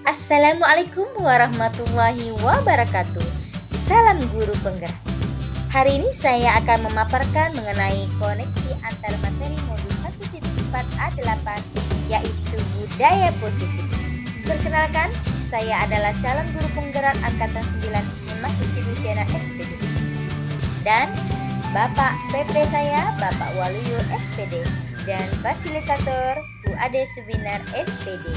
Assalamualaikum warahmatullahi wabarakatuh. Salam guru penggerak. Hari ini saya akan memaparkan mengenai koneksi antara materi modul 1.4A8 yaitu budaya positif. Perkenalkan, saya adalah calon guru penggerak angkatan 9 Mas Luciana SPD. Dan Bapak PP saya Bapak Waluyo SPD dan fasilitator Bu Ade Subinar SPD.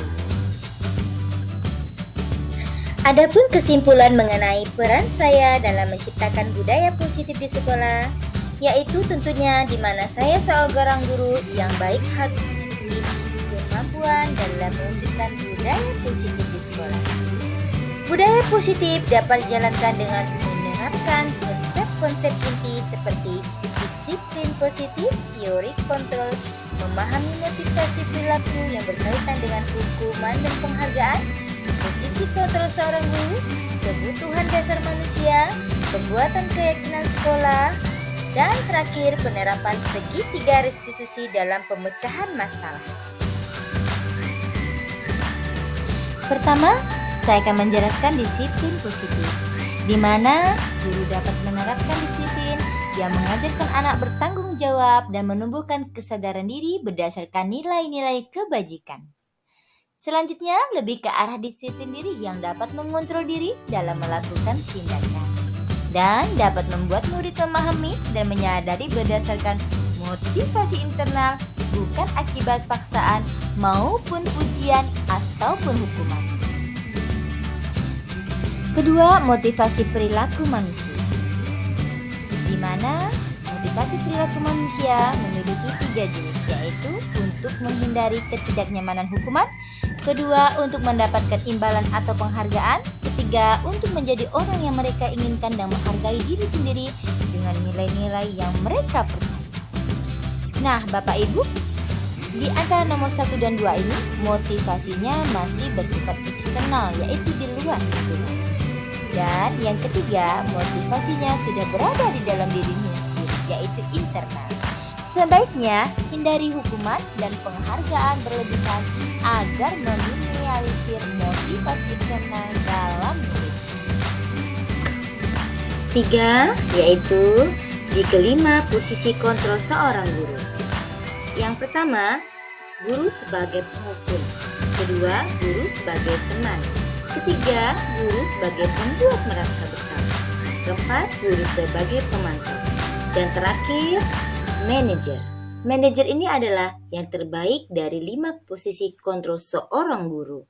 Adapun kesimpulan mengenai peran saya dalam menciptakan budaya positif di sekolah, yaitu tentunya di mana saya seorang guru yang baik hati, kemampuan dalam mewujudkan budaya positif di sekolah. Budaya positif dapat dijalankan dengan menerapkan konsep-konsep inti seperti disiplin positif, teori kontrol, memahami motivasi perilaku yang berkaitan dengan hukuman dan penghargaan, posisi kontrol seorang guru, kebutuhan dasar manusia, pembuatan keyakinan sekolah, dan terakhir penerapan segitiga restitusi dalam pemecahan masalah. Pertama, saya akan menjelaskan disiplin positif, di mana guru dapat menerapkan disiplin yang mengajarkan anak bertanggung jawab dan menumbuhkan kesadaran diri berdasarkan nilai-nilai kebajikan. Selanjutnya, lebih ke arah disiplin diri yang dapat mengontrol diri dalam melakukan tindakan dan dapat membuat murid memahami dan menyadari berdasarkan motivasi internal, bukan akibat paksaan maupun ujian ataupun hukuman. Kedua, motivasi perilaku manusia, di mana motivasi perilaku manusia memiliki 3 jenis, yaitu untuk menghindari ketidaknyamanan hukuman, kedua untuk mendapatkan imbalan atau penghargaan, ketiga untuk menjadi orang yang mereka inginkan dan menghargai diri sendiri dengan nilai-nilai yang mereka percaya. Nah, Bapak Ibu, di antara nomor 1 dan 2 ini motivasinya masih bersifat eksternal, yaitu di luar lingkungan. Dan yang ketiga, motivasinya sudah berada di dalam dirinya sendiri, yaitu internal. Sebaiknya hindari hukuman dan penghargaan berlebihan agar meminimalisir motivasi internal dalam diri. 3, yaitu di kelima posisi kontrol seorang guru. Yang pertama, guru sebagai penghukum. Kedua, guru sebagai teman. Ketiga, guru sebagai pembuat merasa bersalah. Keempat, guru sebagai pemantau. Dan terakhir, manajer. Manajer ini adalah yang terbaik dari 5 posisi kontrol seorang guru.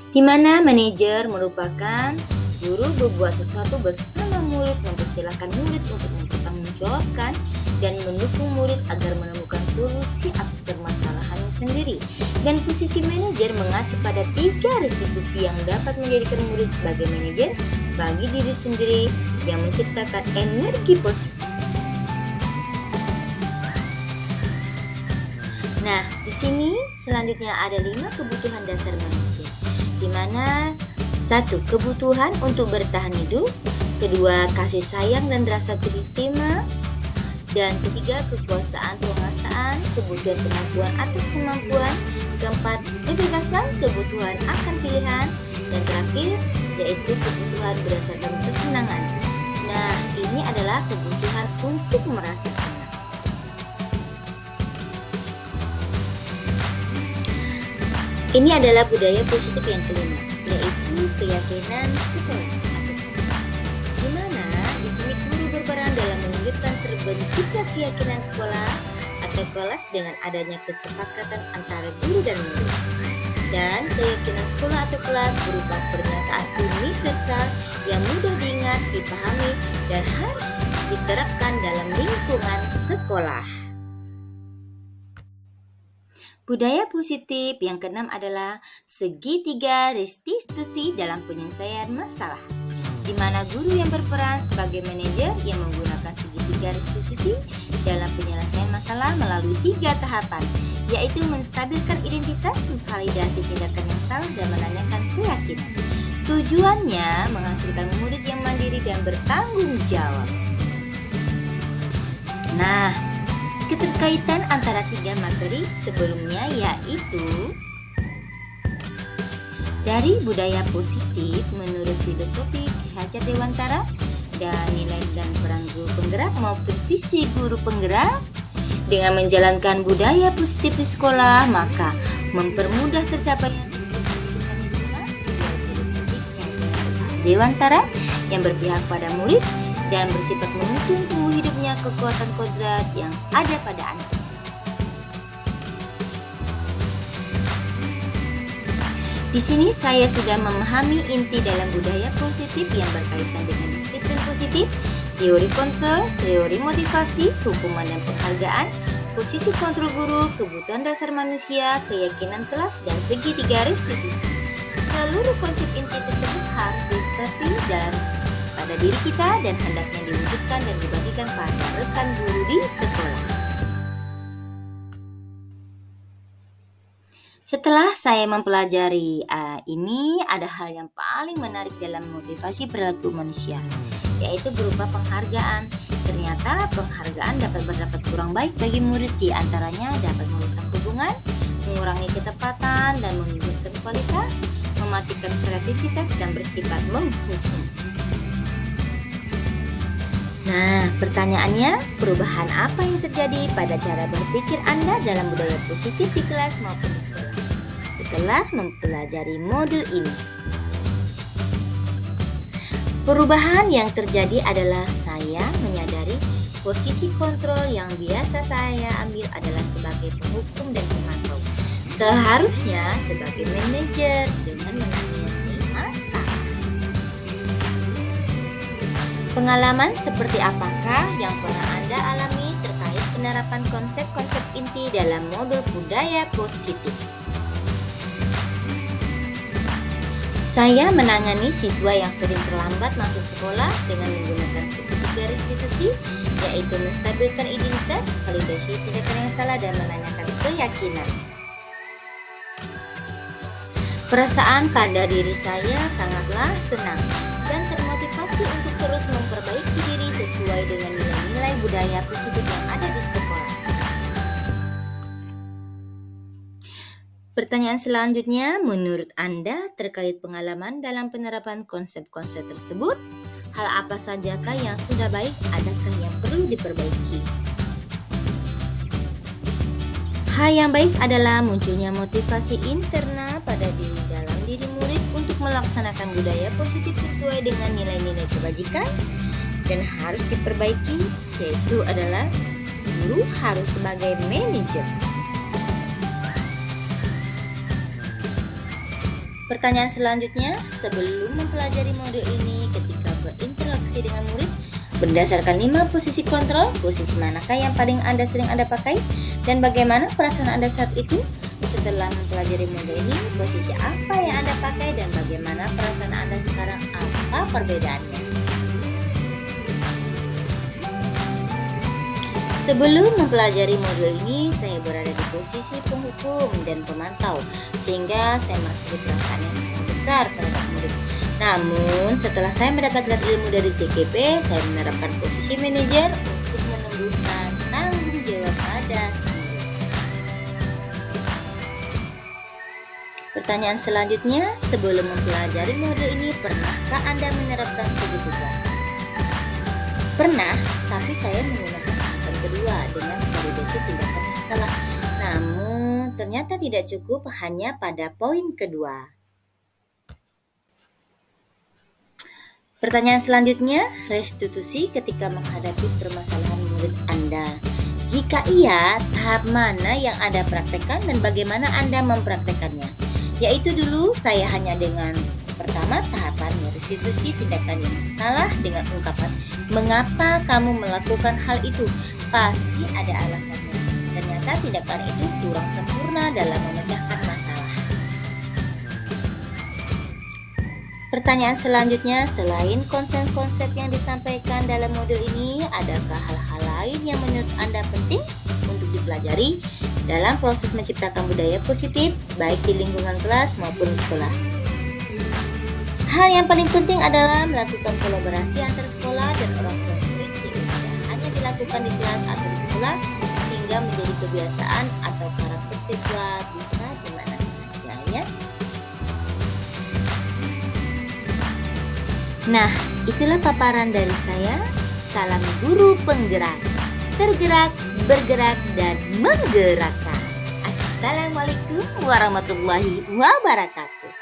Di mana manajer merupakan guru berbuat sesuatu bersama murid, mempersilahkan murid untuk mempertanggungjawabkan dan mendukung murid agar menemukan solusi atas permasalahannya sendiri. Dan posisi manajer mengacu pada 3 restitusi yang dapat menjadikan murid sebagai manajer bagi diri sendiri yang menciptakan energi positif. Nah, di sini selanjutnya ada 5 kebutuhan dasar manusia, di mana 1. Kebutuhan untuk bertahan hidup, kedua kasih sayang dan rasa terima, dan ketiga kekuasaan penguasaan, kebutuhan kemampuan atas kemampuan, keempat kebebasan, kebutuhan akan pilihan, dan terakhir yaitu kebutuhan berdasarkan kesenangan. Nah, ini adalah kebutuhan untuk merasa senang. Ini adalah budaya positif yang kelima, yaitu keyakinan sekolah. Di mana di sini guru berperan dalam mewujudkan terbentuknya keyakinan sekolah atau kelas dengan adanya kesepakatan antara guru dan murid. Dan keyakinan sekolah atau kelas berupa pernyataan universal yang mudah diingat, dipahami, dan harus diterapkan dalam lingkungan sekolah. Budaya positif yang keenam adalah segitiga restitusi dalam penyelesaian masalah, di mana guru yang berperan sebagai manajer yang menggunakan segitiga restitusi dalam penyelesaian masalah melalui 3 tahapan, yaitu menstabilkan identitas, memvalidasi tindakan yang salah, dan menanyakan keyakinan. Tujuannya menghasilkan murid yang mandiri dan bertanggung jawab. Nah, keterkaitan antara 3 materi sebelumnya yaitu Dari budaya positif menurut filosofi Ki Hajar Dewantara dan nilai dan peran guru penggerak maupun visi guru penggerak, dengan menjalankan budaya positif di sekolah maka mempermudah tercapainya sesuai filosofi Ki Hajar Dewantara yang berpihak pada murid dan bersifat mendukung tumbuh hidupnya kekuatan kodrat yang ada pada anak. Di sini saya sudah memahami inti dalam budaya positif yang berkaitan dengan disiplin positif, teori kontrol, teori motivasi, hukuman dan penghargaan, posisi kontrol guru, kebutuhan dasar manusia, keyakinan kelas, dan segitiga restitusi. Seluruh konsep inti tersebut harus disertai dalam pada diri kita dan hendaknya diwujudkan dan dibagikan pada rekan guru di sekolah. Setelah saya mempelajari ini, ada hal yang paling menarik dalam motivasi perilaku manusia, yaitu berupa penghargaan. Ternyata penghargaan dapat berdampak kurang baik bagi murid, di antaranya dapat merusak hubungan, mengurangi ketepatan dan menurunkan kualitas, mematikan kreativitas dan bersifat menghukum. Nah, pertanyaannya, perubahan apa yang terjadi pada cara berpikir Anda dalam budaya positif di kelas maupun di sekolah setelah mempelajari modul ini? Perubahan yang terjadi adalah saya menyadari posisi kontrol yang biasa saya ambil adalah sebagai penghukum dan pemantau, seharusnya sebagai manajer dengan menangani masalah. Pengalaman seperti apakah yang pernah Anda alami terkait penerapan konsep-konsep inti dalam modul budaya positif? Saya menangani siswa yang sering terlambat masuk sekolah dengan menggunakan segitiga restitusi, yaitu menstabilkan identitas, validasi tindakan yang salah, dan menanyakan keyakinan. Perasaan pada diri saya sangatlah senang dan termotivasi untuk terus memperbaiki diri sesuai dengan nilai-nilai budaya positif yang ada di sekolah. Pertanyaan selanjutnya, menurut Anda terkait pengalaman dalam penerapan konsep-konsep tersebut, hal apa sajakah yang sudah baik, adakah yang perlu diperbaiki? Hal yang baik adalah munculnya motivasi internal pada diri dalam diri murid untuk melaksanakan budaya positif sesuai dengan nilai-nilai kebajikan dan harus diperbaiki, yaitu adalah guru harus sebagai manajer. Pertanyaan selanjutnya, sebelum mempelajari modul ini ketika berinteraksi dengan murid, berdasarkan 5 posisi kontrol, posisi manakah yang paling sering Anda pakai dan bagaimana perasaan Anda saat itu? Setelah mempelajari modul ini, posisi apa yang Anda pakai dan bagaimana perasaan Anda sekarang? Apa perbedaannya? Sebelum mempelajari modul ini, saya berada di posisi penghukum dan pemantau, sehingga saya merasa perasaan yang sangat besar terhadap murid. Namun, setelah saya mendapatkan ilmu dari JKP, saya menerapkan posisi manajer untuk menumbuhkan tanggung jawab pada murid. Pertanyaan selanjutnya, sebelum mempelajari modul ini, pernahkah Anda menerapkan segitiga? Pernah, tapi saya menggunakan kedua dengan validasi tindakan yang salah. Namun ternyata tidak cukup hanya pada poin kedua. Pertanyaan selanjutnya, restitusi ketika menghadapi permasalahan murid Anda. Jika iya, tahap mana yang Anda praktekkan dan bagaimana Anda mempraktekannya? Yaitu dulu saya hanya dengan pertama tahapan restitusi tindakan yang salah dengan ungkapan, mengapa kamu melakukan hal itu? Pasti ada alasannya. Ternyata tindakan itu kurang sempurna dalam memecahkan masalah. Pertanyaan selanjutnya, selain konsep-konsep yang disampaikan dalam modul ini, adakah hal-hal lain yang menurut Anda penting untuk dipelajari dalam proses menciptakan budaya positif, baik di lingkungan kelas maupun di sekolah? Hal yang paling penting adalah melakukan kolaborasi antar sekolah dan orang tua murid sehingga tidak hanya dilakukan di kelas atau di sekolah, hingga menjadi kebiasaan atau karakter siswa bisa di mana saja ya. Nah, itulah paparan dari saya. Salam guru penggerak. Tergerak, bergerak, dan menggerakkan. Assalamualaikum warahmatullahi wabarakatuh.